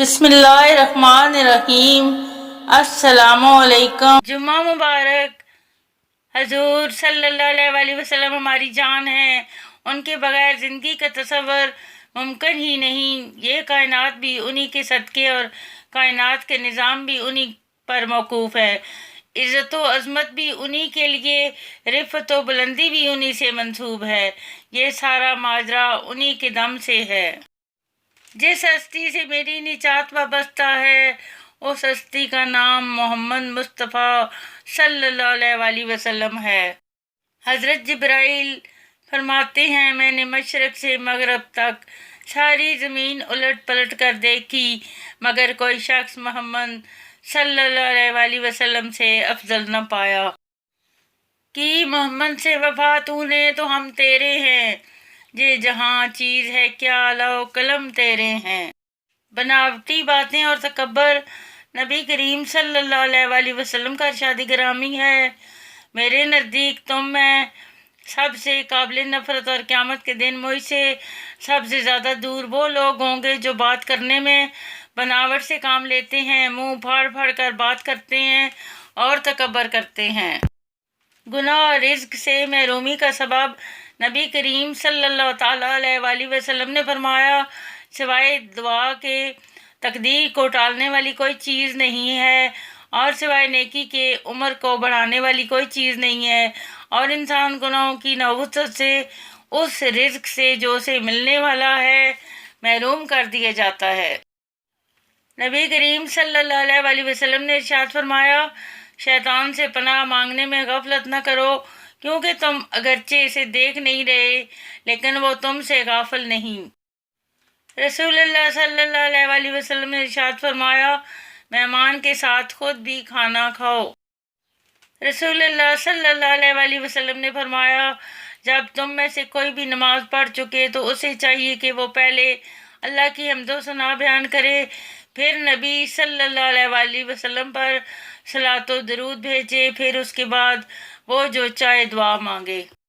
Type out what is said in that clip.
بسم اللہ الرحمن الرحیم۔ السلام علیکم۔ جمعہ مبارک۔ حضور صلی اللہ علیہ وسلم ہماری جان ہے، ان کے بغیر زندگی کا تصور ممکن ہی نہیں۔ یہ کائنات بھی انہی کے صدقے اور کائنات کے نظام بھی انہی پر موقوف ہے۔ عزت و عظمت بھی انہی کے لیے، رفعت و بلندی بھی انہی سے منسوب ہے۔ یہ سارا ماجرا انہی کے دم سے ہے۔ جس ہستی سے میری نجات وابستہ ہے، اس ہستی کا نام محمد مصطفیٰ صلی اللہ علیہ وسلم ہے۔ حضرت جبرائیل فرماتے ہیں، میں نے مشرق سے مغرب تک ساری زمین الٹ پلٹ کر دیکھی، مگر کوئی شخص محمد صلی اللہ علیہ وسلم سے افضل نہ پایا۔ کی محمد سے وفا تو نے تو ہم تیرے ہیں، یہ جہاں چیز ہے کیا لوح قلم تیرے ہیں۔ بناوٹی باتیں اور تکبر نبی کریم صلی اللہ علیہ وسلم کا ارشاد گرامی ہے۔ میرے نزدیک تم میں سب سے قابل نفرت اور قیامت کے دن مجھ سے سب سے زیادہ دور وہ لوگ ہوں گے جو بات کرنے میں بناوٹ سے کام لیتے ہیں، منہ پھاڑ پھاڑ کر بات کرتے ہیں اور تکبر کرتے ہیں۔ گناہ اور رزق سے محرومی کا سبب نبی کریم صلی اللہ تعالیٰ علیہ وسلم نے فرمایا، سوائے دعا کے تقدیر کو ٹالنے والی کوئی چیز نہیں ہے، اور سوائے نیکی کے عمر کو بڑھانے والی کوئی چیز نہیں ہے، اور انسان گناہوں کی نحوست سے اس رزق سے جو اسے ملنے والا ہے محروم کر دیا جاتا ہے۔ نبی کریم صلی اللہ علیہ وسلم نے ارشاد فرمایا، شیطان سے پناہ مانگنے میں غفلت نہ کرو، کیونکہ تم اگرچہ اسے دیکھ نہیں رہے لیکن وہ تم سے غافل نہیں۔ رسول اللہ صلی اللہ علیہ وسلم نے ارشاد فرمایا، مہمان کے ساتھ خود بھی کھانا کھاؤ۔ رسول اللہ صلی اللہ علیہ وسلم نے فرمایا، جب تم میں سے کوئی بھی نماز پڑھ چکے تو اسے چاہیے کہ وہ پہلے اللہ کی حمد و ثنا بیان کرے، پھر نبی صلی اللہ علیہ وسلم پر صلاۃ و درود بھیجے، پھر اس کے بعد وہ جو چاہے دعا مانگے۔